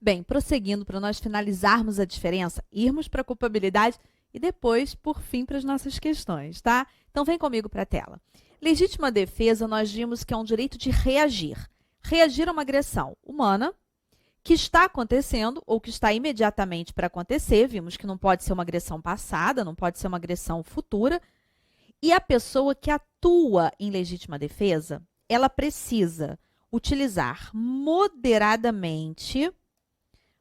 Bem, prosseguindo para nós finalizarmos a diferença, irmos para a culpabilidade e depois, por fim, para as nossas questões, tá? Então, vem comigo para a tela. Legítima defesa, nós vimos que é um direito de reagir. Reagir a uma agressão humana que está acontecendo ou que está imediatamente para acontecer. Vimos que não pode ser uma agressão passada, não pode ser uma agressão futura. E a pessoa que atua em legítima defesa, ela precisa utilizar moderadamente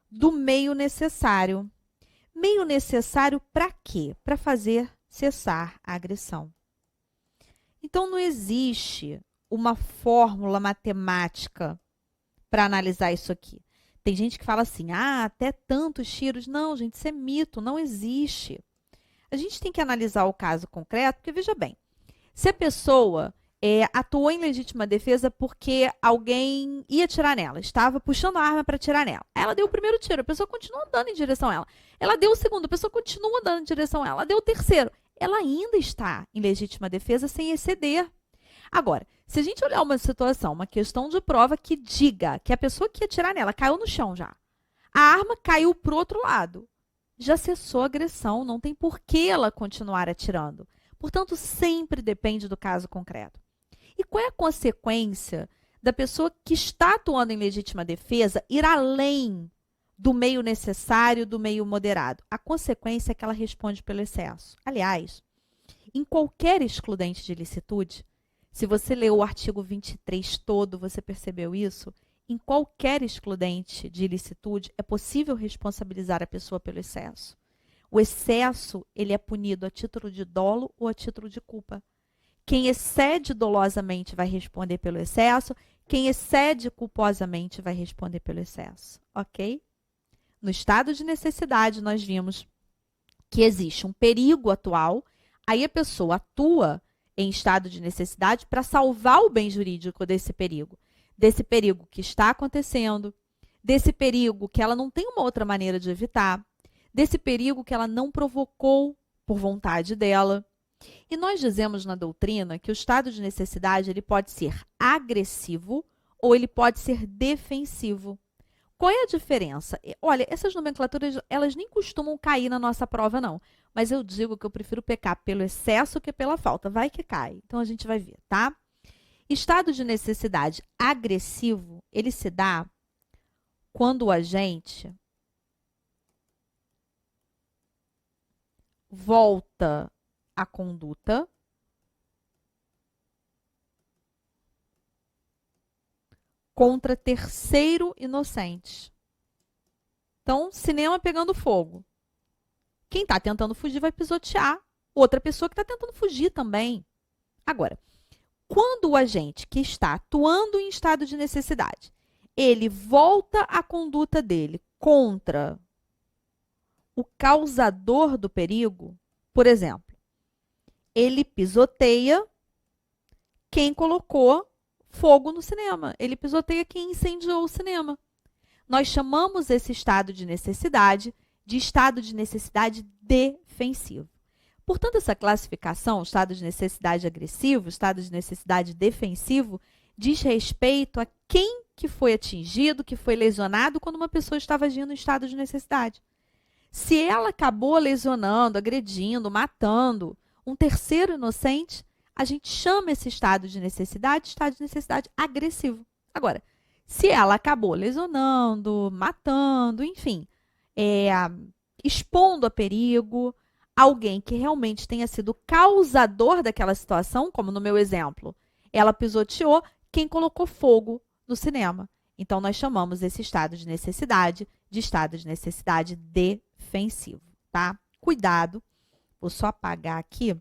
do meio necessário. Meio necessário para quê? Para fazer cessar a agressão. Então, não existe uma fórmula matemática para analisar isso aqui. Tem gente que fala assim, até tantos tiros. Não, gente, isso é mito, não existe. A gente tem que analisar o caso concreto, porque, veja bem, se a pessoa atuou em legítima defesa porque alguém ia atirar nela, estava puxando a arma para atirar nela. Ela deu o primeiro tiro, a pessoa continua andando em direção a ela. Ela deu o segundo, a pessoa continua andando em direção a ela. Ela deu o terceiro. Ela ainda está em legítima defesa sem exceder. Agora, se a gente olhar uma situação, uma questão de prova que diga que a pessoa que ia atirar nela caiu no chão já, a arma caiu para o outro lado, já cessou a agressão, não tem por que ela continuar atirando. Portanto, sempre depende do caso concreto. E qual é a consequência da pessoa que está atuando em legítima defesa ir além do meio necessário, do meio moderado? A consequência é que ela responde pelo excesso. Aliás, em qualquer excludente de ilicitude, se você leu o artigo 23 todo, você percebeu isso? Em qualquer excludente de ilicitude, é possível responsabilizar a pessoa pelo excesso. O excesso, ele é punido a título de dolo ou a título de culpa. Quem excede dolosamente vai responder pelo excesso, quem excede culposamente vai responder pelo excesso, ok? No estado de necessidade, nós vimos que existe um perigo atual, aí a pessoa atua em estado de necessidade para salvar o bem jurídico desse perigo que está acontecendo, desse perigo que ela não tem uma outra maneira de evitar, desse perigo que ela não provocou por vontade dela. E nós dizemos na doutrina que o estado de necessidade ele pode ser agressivo ou ele pode ser defensivo. Qual é a diferença? Olha, essas nomenclaturas, elas nem costumam cair na nossa prova, não. Mas eu digo que eu prefiro pecar pelo excesso que pela falta. Vai que cai. Então, a gente vai ver, tá? Estado de necessidade agressivo, ele se dá quando o agente volta a conduta contra terceiro inocente. Então, cinema pegando fogo. Quem está tentando fugir vai pisotear outra pessoa que está tentando fugir também. Agora, quando o agente que está atuando em estado de necessidade, ele volta a conduta dele contra o causador do perigo, por exemplo, ele pisoteia quem colocou fogo no cinema. Ele pisoteia quem incendiou o cinema. Nós chamamos esse estado de necessidade de estado de necessidade defensivo. Portanto, essa classificação, estado de necessidade agressivo, estado de necessidade defensivo, diz respeito a quem que foi atingido, que foi lesionado quando uma pessoa estava agindo em estado de necessidade. Se ela acabou lesionando, agredindo, matando um terceiro inocente, a gente chama esse estado de necessidade agressivo. Agora, se ela acabou lesionando, matando, enfim, expondo a perigo, alguém que realmente tenha sido causador daquela situação, como no meu exemplo, ela pisoteou quem colocou fogo no cinema. Então, nós chamamos esse estado de necessidade defensivo, tá? Cuidado, vou só apagar aqui,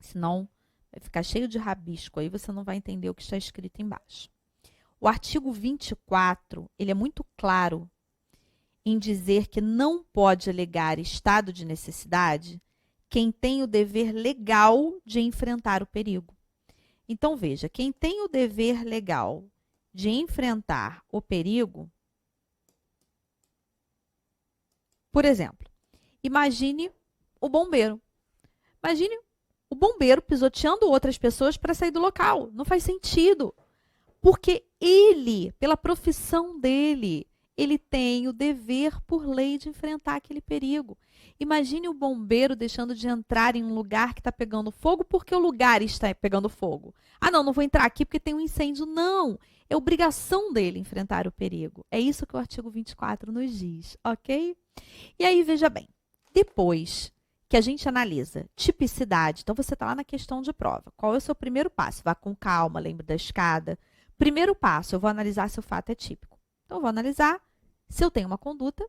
senão vai ficar cheio de rabisco, aí você não vai entender o que está escrito embaixo. O artigo 24, ele é muito claro em dizer que não pode alegar estado de necessidade quem tem o dever legal de enfrentar o perigo. Então, veja, quem tem o dever legal de enfrentar o perigo, por exemplo, imagine o bombeiro. Imagine o bombeiro pisoteando outras pessoas para sair do local. Não faz sentido. Porque ele, pela profissão dele, ele tem o dever por lei de enfrentar aquele perigo. Imagine o bombeiro deixando de entrar em um lugar que está pegando fogo porque o lugar está pegando fogo. Ah, não, não vou entrar aqui porque tem um incêndio. Não, é obrigação dele enfrentar o perigo. É isso que o artigo 24 nos diz, ok? E aí, veja bem, depois que a gente analisa tipicidade, então você está lá na questão de prova. Qual é o seu primeiro passo? Vá com calma, lembre da escada. Primeiro passo, eu vou analisar se o fato é típico. Então, eu vou analisar se eu tenho uma conduta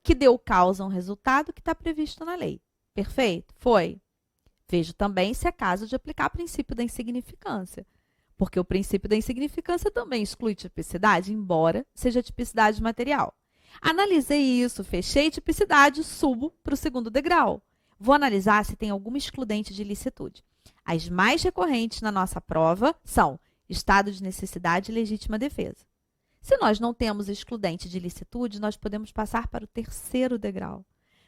que deu causa a um resultado que está previsto na lei. Perfeito? Foi. Vejo também se é caso de aplicar o princípio da insignificância, porque o princípio da insignificância também exclui tipicidade, embora seja tipicidade material. Analisei isso, fechei tipicidade, subo para o segundo degrau. Vou analisar se tem alguma excludente de ilicitude. As mais recorrentes na nossa prova são estado de necessidade e legítima defesa. Se nós não temos excludente de ilicitude, nós podemos passar para o terceiro degrau.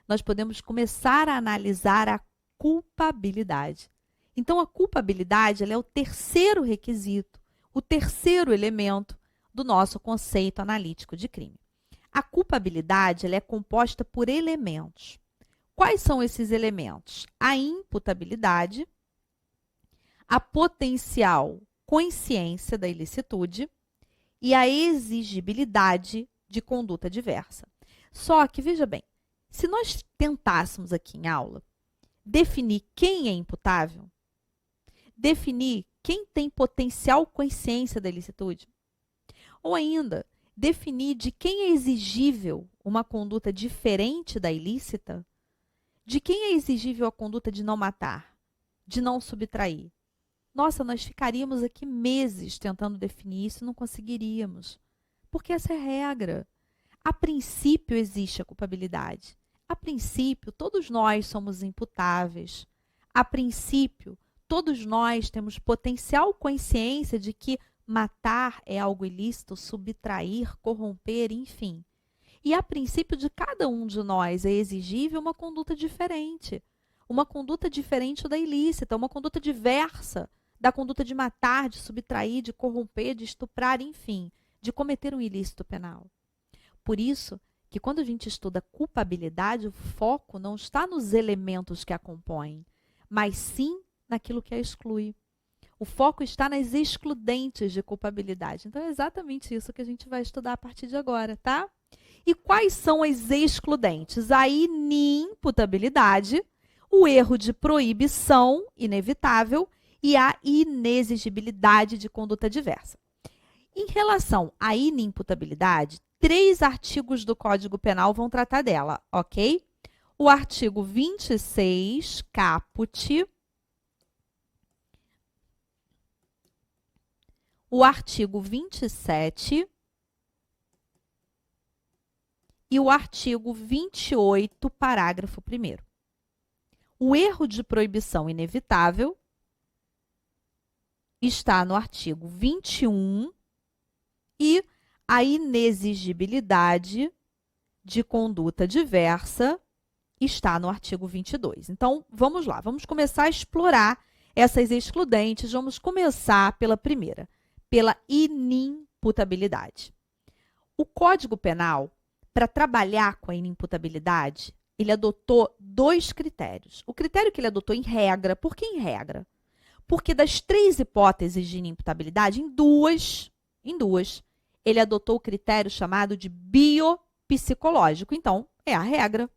Nós podemos começar a analisar a culpabilidade. Então, a culpabilidade ela é o terceiro requisito, o terceiro elemento do nosso conceito analítico de crime. A culpabilidade ela é composta por elementos. Quais são esses elementos? A imputabilidade, a potencial consciência da ilicitude e a exigibilidade de conduta diversa. Só que, veja bem, se nós tentássemos aqui em aula definir quem é imputável, definir quem tem potencial consciência da ilicitude, ou ainda definir de quem é exigível uma conduta diferente da ilícita, de quem é exigível a conduta de não matar, de não subtrair. Nossa, nós ficaríamos aqui meses tentando definir isso e não conseguiríamos. Porque essa é a regra. A princípio existe a culpabilidade. A princípio, todos nós somos imputáveis. A princípio, todos nós temos potencial consciência de que matar é algo ilícito, subtrair, corromper, enfim. E a princípio de cada um de nós é exigível uma conduta diferente. Uma conduta diferente da ilícita, uma conduta diversa da conduta de matar, de subtrair, de corromper, de estuprar, enfim, de cometer um ilícito penal. Por isso que quando a gente estuda culpabilidade, o foco não está nos elementos que a compõem, mas sim naquilo que a exclui. O foco está nas excludentes de culpabilidade. Então, é exatamente isso que a gente vai estudar a partir de agora, tá? E quais são as excludentes? A inimputabilidade, o erro de proibição inevitável e a inexigibilidade de conduta diversa. Em relação à inimputabilidade, 3 artigos do Código Penal vão tratar dela, ok? O artigo 26, caput, o artigo 27 e o artigo 28, parágrafo 1º. O erro de proibição inevitável está no artigo 21 e a inexigibilidade de conduta diversa está no artigo 22. Então, vamos lá, vamos começar a explorar essas excludentes. Vamos começar pela primeira, pela inimputabilidade. O Código Penal, para trabalhar com a inimputabilidade, ele adotou 2 critérios. O critério que ele adotou em regra, por que em regra? Porque das 3 hipóteses de inimputabilidade, em duas, ele adotou o critério chamado de biopsicológico. Então, é a regra.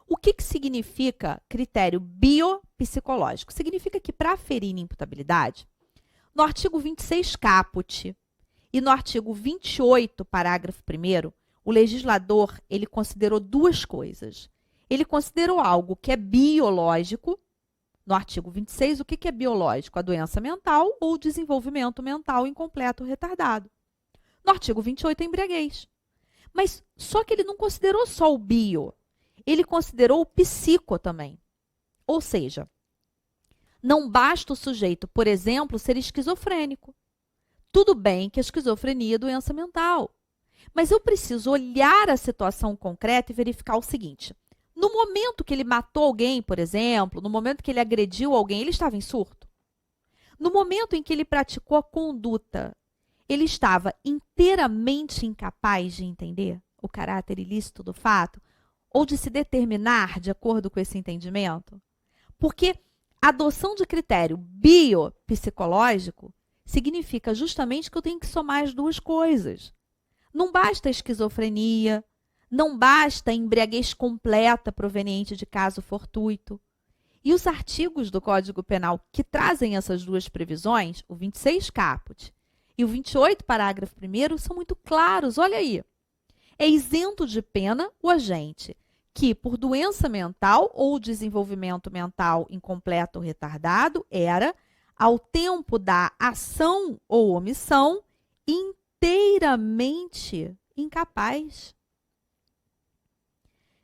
O que significa critério biopsicológico? Significa que, para aferir inimputabilidade, no artigo 26, caput, e no artigo 28, parágrafo 1º, o legislador ele considerou 2 coisas. Ele considerou algo que é biológico. No artigo 26, o que é biológico? A doença mental ou o desenvolvimento mental incompleto ou retardado. No artigo 28, a embriaguez. Mas só que ele não considerou só o bio, ele considerou o psico também. Ou seja, não basta o sujeito, por exemplo, ser esquizofrênico. Tudo bem que a esquizofrenia é doença mental, mas eu preciso olhar a situação concreta e verificar o seguinte. No momento que ele matou alguém, por exemplo, no momento que ele agrediu alguém, ele estava em surto? No momento em que ele praticou a conduta, ele estava inteiramente incapaz de entender o caráter ilícito do fato ou de se determinar de acordo com esse entendimento? Porque a adoção de critério biopsicológico significa justamente que eu tenho que somar as duas coisas. Não basta a esquizofrenia, não basta a embriaguez completa proveniente de caso fortuito. E os artigos do Código Penal que trazem essas duas previsões, o 26 caput e o 28, parágrafo 1º, são muito claros. Olha aí. É isento de pena o agente que, por doença mental ou desenvolvimento mental incompleto ou retardado, era, ao tempo da ação ou omissão, inteiramente incapaz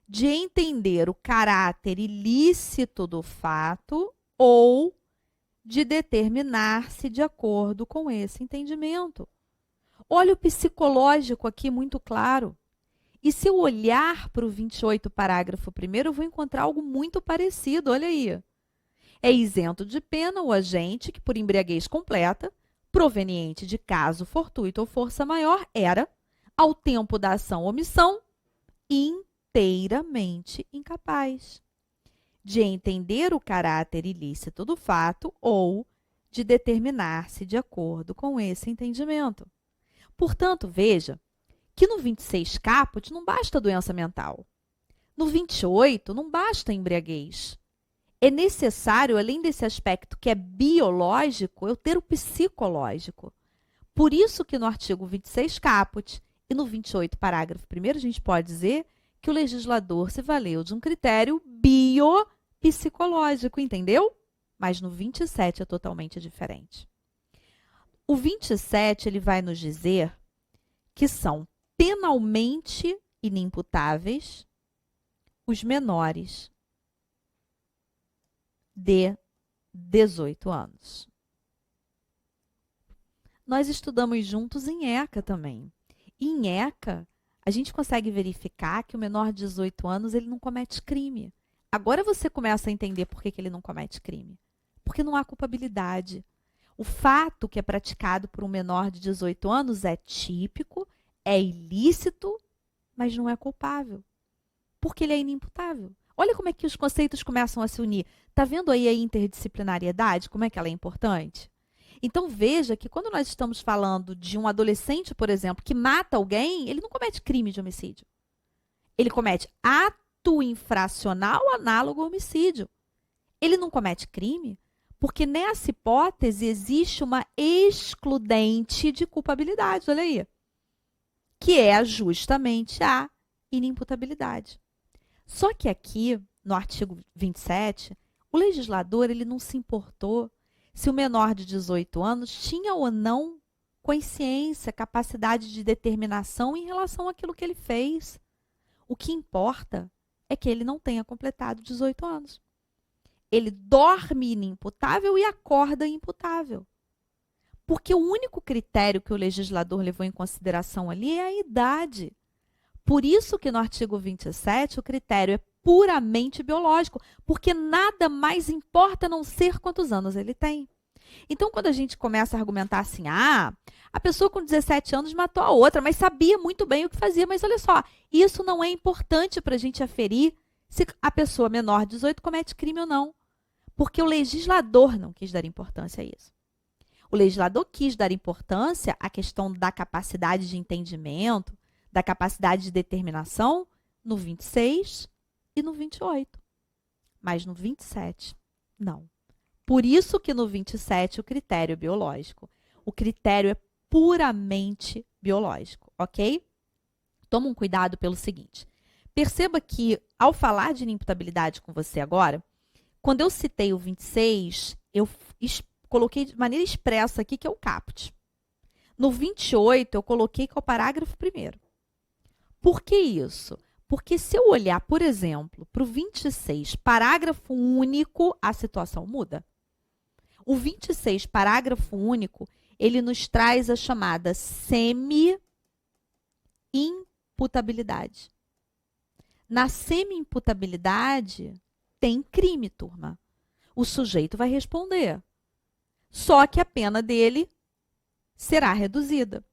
de entender o caráter ilícito do fato ou de determinar-se de acordo com esse entendimento. Olha o psicológico aqui muito claro. E se eu olhar para o 28, parágrafo 1º, eu vou encontrar algo muito parecido. Olha aí. É isento de pena o agente que, por embriaguez completa, proveniente de caso fortuito ou força maior, era, ao tempo da ação ou omissão, inteiramente incapaz de entender o caráter ilícito do fato ou de determinar-se de acordo com esse entendimento. Portanto, veja que no 26 caput não basta doença mental. No 28 não basta embriaguez. É necessário, além desse aspecto que é biológico, eu ter o psicológico. Por isso que no artigo 26 caput e no 28, parágrafo 1º, a gente pode dizer que o legislador se valeu de um critério biopsicológico, entendeu? Mas no 27 é totalmente diferente. O 27 ele vai nos dizer que são penalmente inimputáveis os menores de 18 anos. Nós estudamos juntos em ECA também. E em ECA, a gente consegue verificar que o menor de 18 anos ele não comete crime. Agora você começa a entender por que ele não comete crime. Porque não há culpabilidade. O fato que é praticado por um menor de 18 anos é típico, é ilícito, mas não é culpável. Porque ele é inimputável. Olha como é que os conceitos começam a se unir. Está vendo aí a interdisciplinariedade? Como é que ela é importante? Então veja que quando nós estamos falando de um adolescente, por exemplo, que mata alguém, ele não comete crime de homicídio. Ele comete ato infracional análogo ao homicídio. Ele não comete crime porque nessa hipótese existe uma excludente de culpabilidade, olha aí, que é justamente a inimputabilidade. Só que aqui, no artigo 27, o legislador ele não se importou se o menor de 18 anos tinha ou não consciência, capacidade de determinação em relação àquilo que ele fez. O que importa é que ele não tenha completado 18 anos. Ele dorme inimputável e acorda imputável. Porque o único critério que o legislador levou em consideração ali é a idade. Por isso que no artigo 27 o critério é puramente biológico, porque nada mais importa a não ser quantos anos ele tem. Então, quando a gente começa a argumentar assim, a pessoa com 17 anos matou a outra, mas sabia muito bem o que fazia, mas olha só, isso não é importante para a gente aferir se a pessoa menor de 18 comete crime ou não, porque o legislador não quis dar importância a isso. O legislador quis dar importância à questão da capacidade de entendimento, da capacidade de determinação no 26 e no 28. Mas no 27, não. Por isso que no 27 o critério é biológico. O critério é puramente biológico, ok? Toma um cuidado pelo seguinte. Perceba que, ao falar de inimputabilidade com você agora, quando eu citei o 26, eu coloquei de maneira expressa aqui que é o caput. No 28, eu coloquei que é o parágrafo 1º. Por que isso? Porque se eu olhar, por exemplo, para o 26, parágrafo único, a situação muda. O 26, parágrafo único, ele nos traz a chamada semi-imputabilidade. Na semi-imputabilidade, tem crime, turma. O sujeito vai responder. Só que a pena dele será reduzida.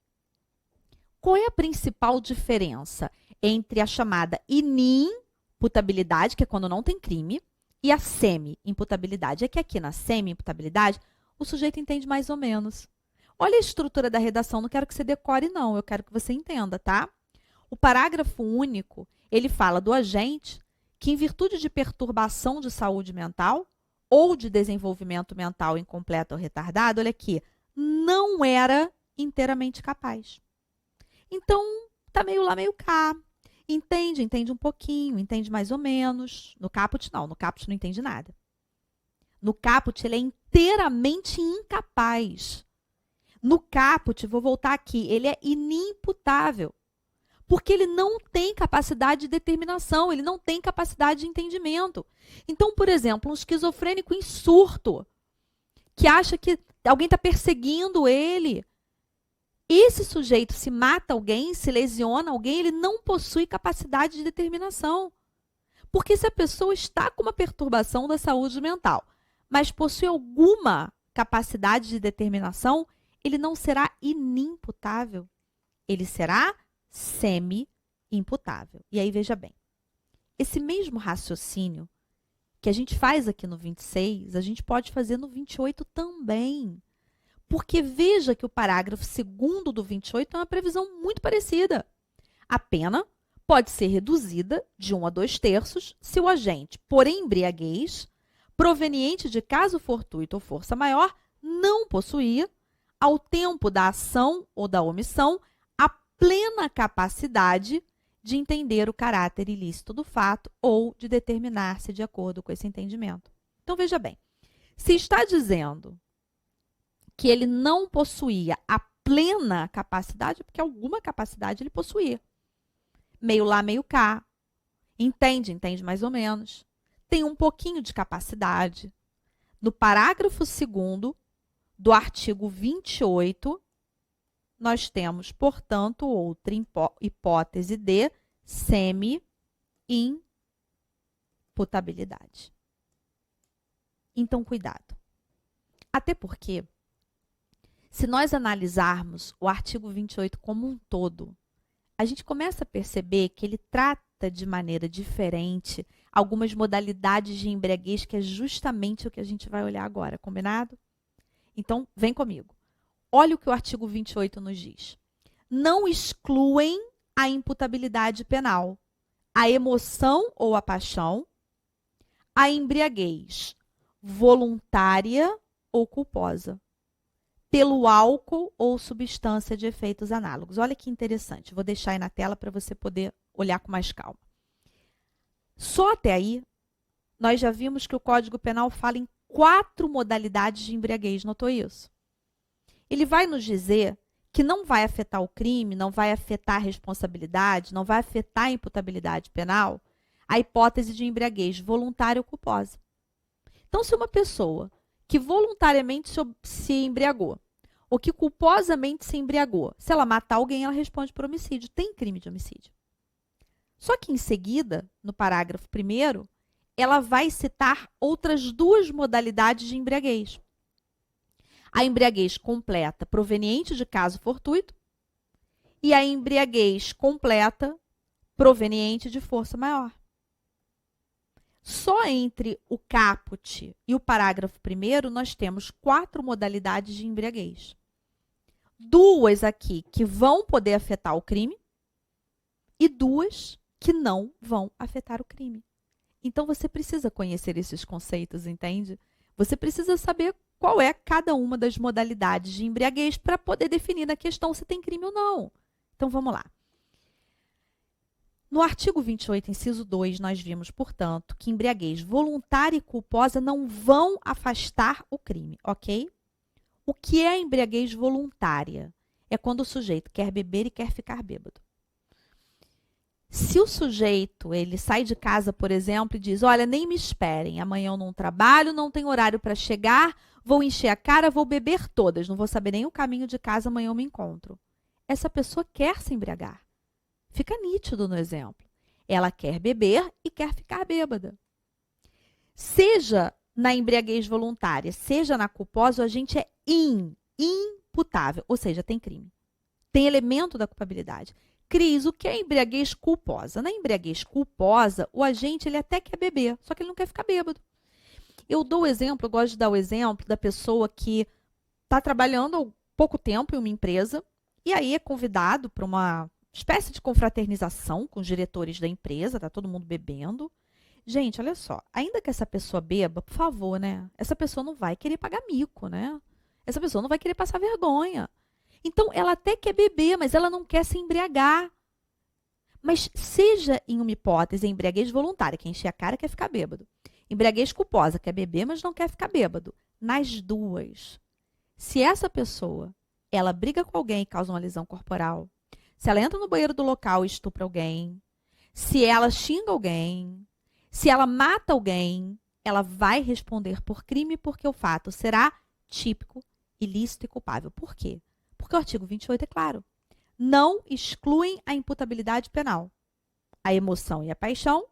Qual é a principal diferença entre a chamada inimputabilidade, que é quando não tem crime, e a semi-imputabilidade? É que aqui na semi-imputabilidade, o sujeito entende mais ou menos. Olha a estrutura da redação, não quero que você decore não, eu quero que você entenda, tá? O parágrafo único, ele fala do agente que, em virtude de perturbação de saúde mental ou de desenvolvimento mental incompleto ou retardado, olha aqui, não era inteiramente capaz. Então, tá meio lá, meio cá. Entende um pouquinho, entende mais ou menos. No caput, não. No caput não entende nada. No caput, ele é inteiramente incapaz. No caput, vou voltar aqui, ele é inimputável. Porque ele não tem capacidade de determinação, ele não tem capacidade de entendimento. Então, por exemplo, um esquizofrênico em surto, que acha que alguém está perseguindo ele, esse sujeito, se mata alguém, se lesiona alguém, ele não possui capacidade de determinação. Porque se a pessoa está com uma perturbação da saúde mental, mas possui alguma capacidade de determinação, ele não será inimputável. Ele será semi-imputável. E aí, veja bem, esse mesmo raciocínio que a gente faz aqui no 26, a gente pode fazer no 28 também. Porque veja que o parágrafo 2º do 28 é uma previsão muito parecida. A pena pode ser reduzida de 1 a 2/3 se o agente, por embriaguez, proveniente de caso fortuito ou força maior, não possuía, ao tempo da ação ou da omissão, a plena capacidade de entender o caráter ilícito do fato ou de determinar-se de acordo com esse entendimento. Então, veja bem, se está dizendo que ele não possuía a plena capacidade, porque alguma capacidade ele possuía. Meio lá, meio cá. Entende mais ou menos. Tem um pouquinho de capacidade. No parágrafo 2º do artigo 28, nós temos, portanto, outra hipótese de semi-imputabilidade. Então, cuidado. Até porque, se nós analisarmos o artigo 28 como um todo, a gente começa a perceber que ele trata de maneira diferente algumas modalidades de embriaguez, que é justamente o que a gente vai olhar agora, combinado? Então, vem comigo. Olha o que o artigo 28 nos diz. Não excluem a imputabilidade penal, a emoção ou a paixão, a embriaguez voluntária ou culposa, pelo álcool ou substância de efeitos análogos. Olha que interessante. Vou deixar aí na tela para você poder olhar com mais calma. Só até aí, nós já vimos que o Código Penal fala em 4 modalidades de embriaguez. Notou isso? Ele vai nos dizer que não vai afetar o crime, não vai afetar a responsabilidade, não vai afetar a imputabilidade penal, a hipótese de embriaguez voluntária ou culposa. Então, se uma pessoa que voluntariamente se embriagou, ou que culposamente se embriagou, se ela matar alguém, ela responde por homicídio. Tem crime de homicídio. Só que em seguida, no parágrafo 1º, ela vai citar outras 2 modalidades de embriaguez. A embriaguez completa proveniente de caso fortuito e a embriaguez completa proveniente de força maior. Só entre o caput e o parágrafo 1º, nós temos 4 modalidades de embriaguez. 2 aqui que vão poder afetar o crime e 2 que não vão afetar o crime. Então, você precisa conhecer esses conceitos, entende? Você precisa saber qual é cada uma das modalidades de embriaguez para poder definir na questão se tem crime ou não. Então, vamos lá. No artigo 28, inciso 2, nós vimos, portanto, que embriaguez voluntária e culposa não vão afastar o crime, ok? O que é a embriaguez voluntária? É quando o sujeito quer beber e quer ficar bêbado. Se o sujeito ele sai de casa, por exemplo, e diz, olha, nem me esperem, amanhã eu não trabalho, não tenho horário para chegar, vou encher a cara, vou beber todas, não vou saber nem o caminho de casa, amanhã eu me encontro. Essa pessoa quer se embriagar. Fica nítido no exemplo. Ela quer beber e quer ficar bêbada. Seja na embriaguez voluntária, seja na culposa, o agente é imputabilizado. imputável, ou seja, tem crime. Tem elemento da culpabilidade. Cris, o que é embriaguez culposa? Na embriaguez culposa, o agente ele até quer beber, só que ele não quer ficar bêbado. Eu dou o exemplo, eu gosto de dar o exemplo da pessoa que está trabalhando há pouco tempo em uma empresa e aí é convidado para uma espécie de confraternização com os diretores da empresa, tá todo mundo bebendo. Gente, olha só, ainda que essa pessoa beba, por favor, né? Essa pessoa não vai querer pagar mico, né? Essa pessoa não vai querer passar vergonha. Então, ela até quer beber, mas ela não quer se embriagar. Mas seja em uma hipótese, embriaguez voluntária, que encher a cara quer ficar bêbado. Embriaguez culposa, quer beber, mas não quer ficar bêbado. Nas duas, se essa pessoa, ela briga com alguém e causa uma lesão corporal, se ela entra no banheiro do local e estupra alguém, se ela xinga alguém, se ela mata alguém, ela vai responder por crime porque o fato será típico, ilícito e culpável. Por quê? Porque o artigo 28 é claro. Não excluem a imputabilidade penal, a emoção e a paixão,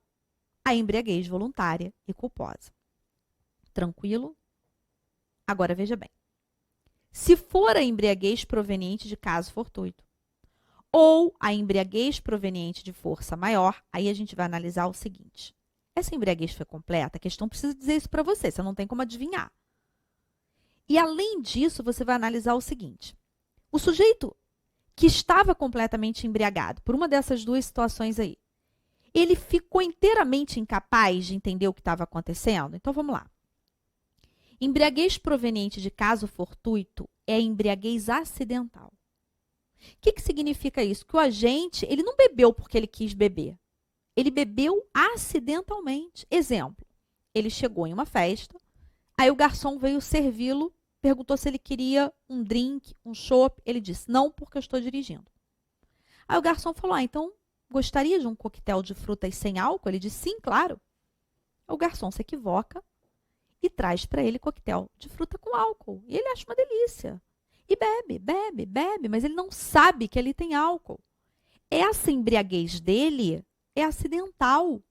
a embriaguez voluntária e culposa. Tranquilo? Agora veja bem. Se for a embriaguez proveniente de caso fortuito ou a embriaguez proveniente de força maior, aí a gente vai analisar o seguinte. Essa embriaguez foi completa? A questão precisa dizer isso para você não tem como adivinhar. E além disso, você vai analisar o seguinte. O sujeito que estava completamente embriagado por uma dessas duas situações aí, ele ficou inteiramente incapaz de entender o que estava acontecendo? Então, vamos lá. Embriaguez proveniente de caso fortuito é embriaguez acidental. O que significa isso? Que o agente, ele não bebeu porque ele quis beber. Ele bebeu acidentalmente. Exemplo, ele chegou em uma festa, aí o garçom veio servi-lo, perguntou se ele queria um drink, um chopp. Ele disse, não, porque eu estou dirigindo. Aí o garçom falou, então, gostaria de um coquetel de frutas sem álcool? Ele disse, sim, claro. O garçom se equivoca e traz para ele coquetel de fruta com álcool. E ele acha uma delícia. E bebe, mas ele não sabe que ali tem álcool. Essa embriaguez dele é acidental.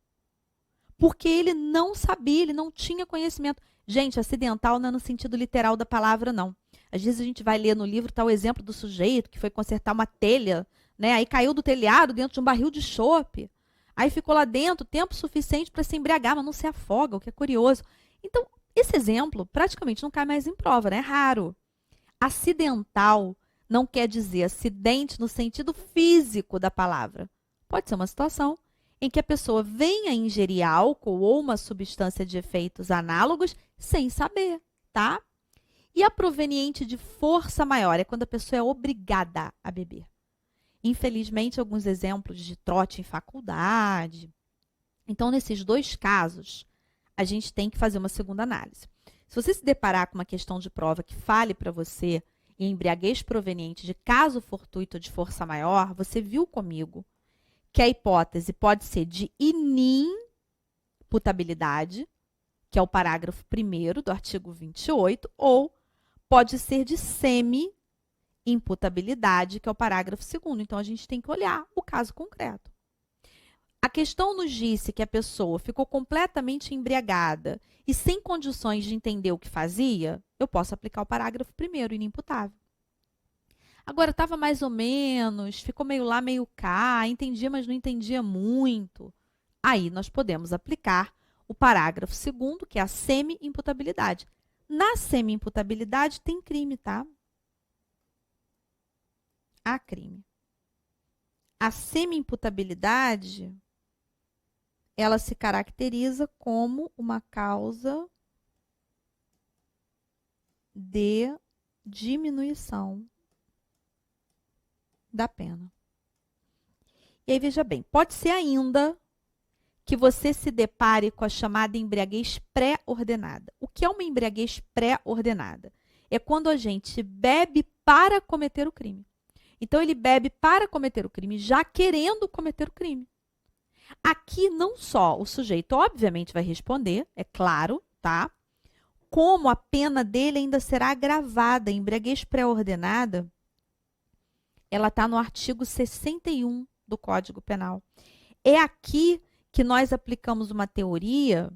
Porque ele não sabia, ele não tinha conhecimento. Gente, acidental não é no sentido literal da palavra, não. Às vezes a gente vai ler no livro, tá o exemplo do sujeito que foi consertar uma telha, né? Aí caiu do telhado dentro de um barril de chope. Aí ficou lá dentro tempo suficiente para se embriagar, mas não se afoga, o que é curioso. Então, esse exemplo praticamente não cai mais em prova, né? É raro. Acidental não quer dizer acidente no sentido físico da palavra. Pode ser uma situação em que a pessoa venha ingerir álcool ou uma substância de efeitos análogos sem saber, tá? E a proveniente de força maior é quando a pessoa é obrigada a beber. Infelizmente, alguns exemplos de trote em faculdade. Então, nesses dois casos, a gente tem que fazer uma segunda análise. Se você se deparar com uma questão de prova que fale para você em embriaguez proveniente de caso fortuito de força maior, você viu comigo que a hipótese pode ser de inimputabilidade, que é o parágrafo 1º do artigo 28, ou pode ser de semi-imputabilidade, que é o parágrafo 2º. Então, a gente tem que olhar o caso concreto. A questão nos disse que a pessoa ficou completamente embriagada e sem condições de entender o que fazia, eu posso aplicar o parágrafo 1º, inimputável. Agora, estava mais ou menos, ficou meio lá, meio cá, entendia, mas não entendia muito. Aí, nós podemos aplicar o parágrafo 2º, que é a semi-imputabilidade. Na semi-imputabilidade tem crime, tá? Há crime. A semi-imputabilidade, ela se caracteriza como uma causa de diminuição da pena. E aí, veja bem, pode ser ainda que você se depare com a chamada embriaguez pré-ordenada. O que é uma embriaguez pré-ordenada? É quando a gente bebe para cometer o crime. Então, ele bebe para cometer o crime, já querendo cometer o crime. Aqui, não só o sujeito, obviamente, vai responder, é claro, tá? Como a pena dele ainda será agravada. A embriaguez pré-ordenada, ela está no artigo 61 do Código Penal. É aqui que nós aplicamos uma teoria,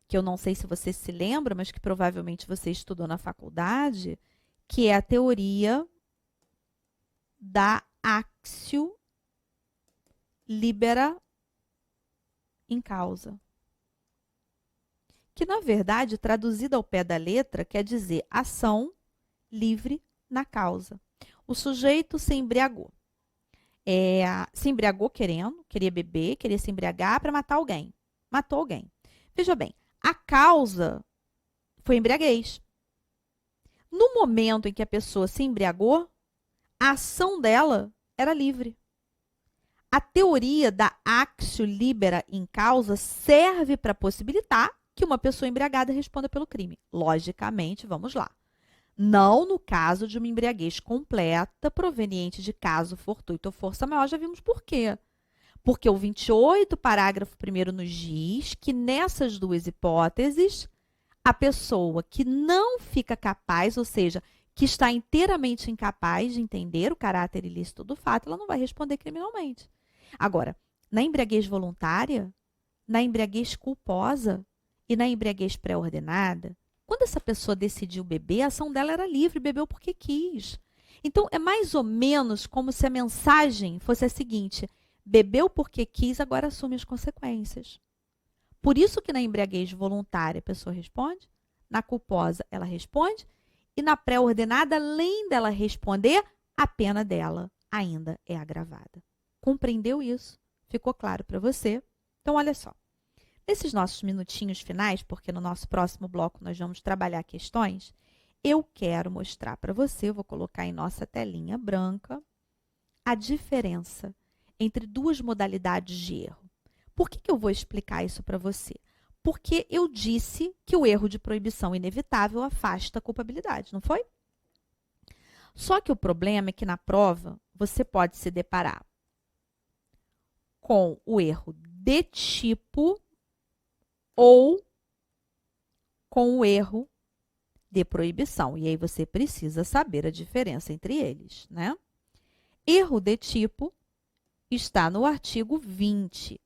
que eu não sei se você se lembra, mas que provavelmente você estudou na faculdade, que é a teoria da actio libera in causa. Que, na verdade, traduzida ao pé da letra, quer dizer ação livre na causa. O sujeito se embriagou. Se embriagou queria beber, queria se embriagar para matar alguém. Matou alguém. Veja bem, a causa foi embriaguez. No momento em que a pessoa se embriagou, a ação dela era livre. A teoria da actio libera in causa serve para possibilitar que uma pessoa embriagada responda pelo crime. Logicamente, vamos lá. Não no caso de uma embriaguez completa, proveniente de caso fortuito ou força maior, já vimos por quê. Porque o 28, parágrafo 1º, nos diz que nessas duas hipóteses, a pessoa que não fica capaz, ou seja, que está inteiramente incapaz de entender o caráter ilícito do fato, ela não vai responder criminalmente. Agora, na embriaguez voluntária, na embriaguez culposa e na embriaguez pré-ordenada, quando essa pessoa decidiu beber, a ação dela era livre, bebeu porque quis. Então, é mais ou menos como se a mensagem fosse a seguinte: bebeu porque quis, agora assume as consequências. Por isso que na embriaguez voluntária a pessoa responde, na culposa ela responde, e na pré-ordenada, além dela responder, a pena dela ainda é agravada. Compreendeu isso? Ficou claro para você? Então, olha só. Nesses nossos minutinhos finais, porque no nosso próximo bloco nós vamos trabalhar questões, eu quero mostrar para você, eu vou colocar em nossa telinha branca, a diferença entre duas modalidades de erro. Por que eu vou explicar isso para você? Porque eu disse que o erro de proibição inevitável afasta a culpabilidade, não foi? Só que o problema é que na prova você pode se deparar com o erro de tipo ou com o erro de proibição. E aí você precisa saber a diferença entre eles, né? Erro de tipo está no artigo 20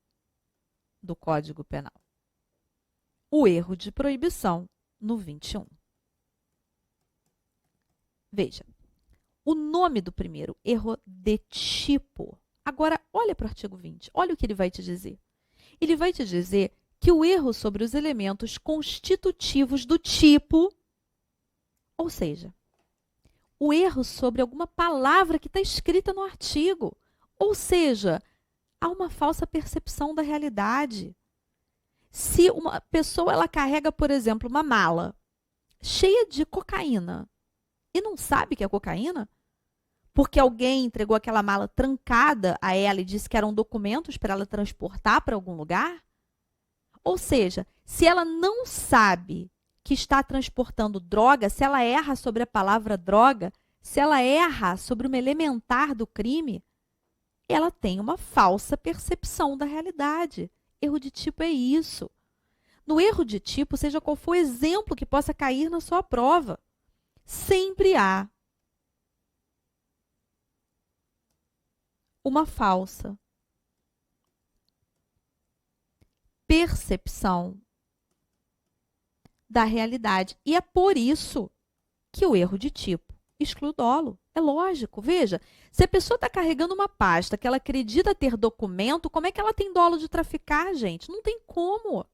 do Código Penal. O erro de proibição no 21. Veja, o nome do primeiro, erro de tipo. Agora, olha para o artigo 20, olha o que ele vai te dizer. Ele vai te dizer que o erro sobre os elementos constitutivos do tipo, ou seja, o erro sobre alguma palavra que está escrita no artigo, ou seja, há uma falsa percepção da realidade. Se uma pessoa ela carrega, por exemplo, uma mala cheia de cocaína e não sabe que é cocaína, porque alguém entregou aquela mala trancada a ela e disse que eram documentos para ela transportar para algum lugar, ou seja, se ela não sabe que está transportando droga, se ela erra sobre a palavra droga, se ela erra sobre uma elementar do crime, ela tem uma falsa percepção da realidade. Erro de tipo é isso. No erro de tipo, seja qual for o exemplo que possa cair na sua prova, sempre há uma falsa percepção da realidade. E é por isso que o erro de tipo exclui o dolo. É lógico. Veja, se a pessoa está carregando uma pasta que ela acredita ter documento, como é que ela tem dolo de traficar, gente? Não tem como.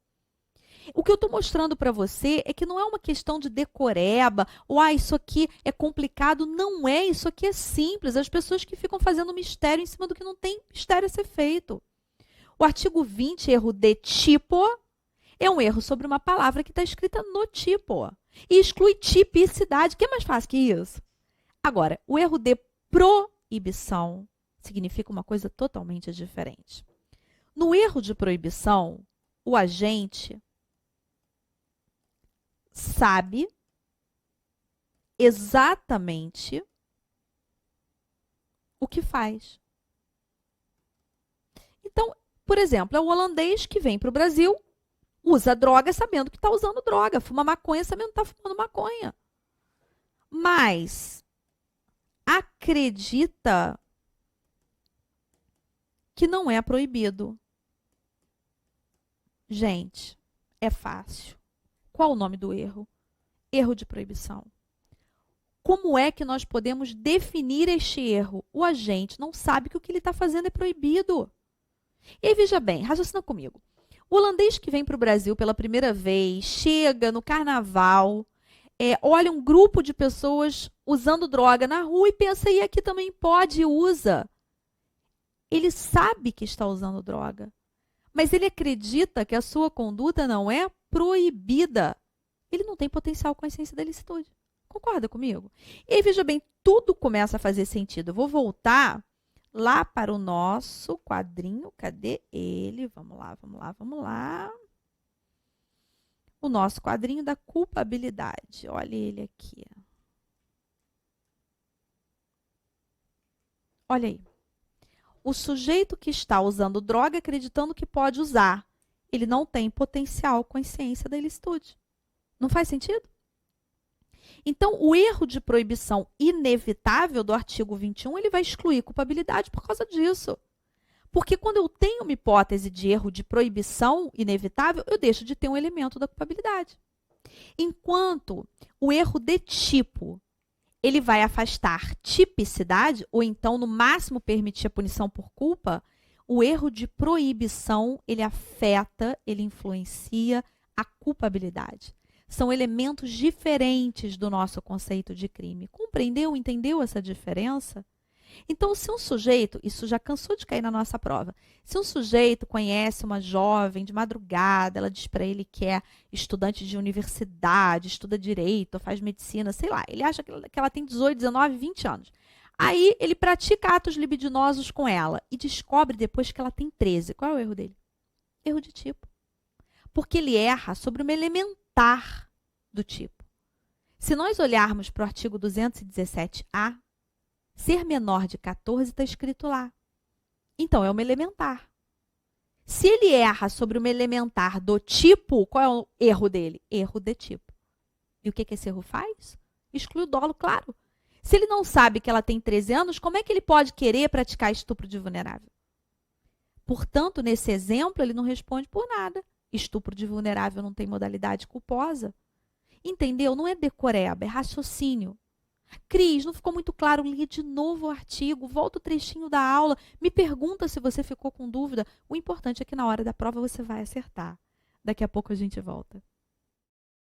O que eu estou mostrando para você é que não é uma questão de decoreba, ou isso aqui é complicado. Não é, isso aqui é simples. As pessoas que ficam fazendo mistério em cima do que não tem mistério a ser feito. O artigo 20, erro de tipo, é um erro sobre uma palavra que está escrita no tipo. E exclui tipicidade, que é mais fácil que isso. Agora, o erro de proibição significa uma coisa totalmente diferente. No erro de proibição, o agente sabe exatamente o que faz. Então, por exemplo, é o holandês que vem para o Brasil, usa droga sabendo que está usando droga, fuma maconha sabendo que está fumando maconha. Mas acredita que não é proibido. Gente, é fácil. Qual o nome do erro? Erro de proibição. Como é que nós podemos definir este erro? O agente não sabe que o que ele está fazendo é proibido. E aí, veja bem, raciocina comigo. O holandês que vem para o Brasil pela primeira vez, chega no carnaval, olha um grupo de pessoas usando droga na rua e pensa, e aqui também pode e usa. Ele sabe que está usando droga, mas ele acredita que a sua conduta não é proibida. Ele não tem potencial consciência da licitude. Concorda comigo? E aí, veja bem, tudo começa a fazer sentido. Eu vou voltar lá para o nosso quadrinho. Cadê ele? Vamos lá, vamos lá, vamos lá. O nosso quadrinho da culpabilidade. Olha ele aqui. Olha aí. O sujeito que está usando droga acreditando que pode usar, ele não tem potencial consciência da ilicitude. Não faz sentido? Então, o erro de proibição inevitável do artigo 21, ele vai excluir culpabilidade por causa disso. Porque quando eu tenho uma hipótese de erro de proibição inevitável, eu deixo de ter um elemento da culpabilidade. Enquanto o erro de tipo, ele vai afastar tipicidade, ou então, no máximo, permitir a punição por culpa, o erro de proibição, ele afeta, ele influencia a culpabilidade. São elementos diferentes do nosso conceito de crime. Compreendeu, entendeu essa diferença? Então, se um sujeito, isso já cansou de cair na nossa prova, se um sujeito conhece uma jovem de madrugada, ela diz para ele que é estudante de universidade, estuda direito, faz medicina, sei lá, ele acha que ela tem 18, 19, 20 anos. Aí ele pratica atos libidinosos com ela e descobre depois que ela tem 13. Qual é o erro dele? Erro de tipo. Porque ele erra sobre uma elementar do tipo. Se nós olharmos para o artigo 217-A, ser menor de 14 está escrito lá. Então, é uma elementar. Se ele erra sobre uma elementar do tipo, qual é o erro dele? Erro de tipo. E o que esse erro faz? Exclui o dolo, claro. Se ele não sabe que ela tem 13 anos, como é que ele pode querer praticar estupro de vulnerável? Portanto, nesse exemplo, ele não responde por nada. Estupro de vulnerável não tem modalidade culposa. Entendeu? Não é decoreba, é raciocínio. Cris, não ficou muito claro? Li de novo o artigo, volta o trechinho da aula, me pergunta se você ficou com dúvida. O importante é que na hora da prova você vai acertar. Daqui a pouco a gente volta.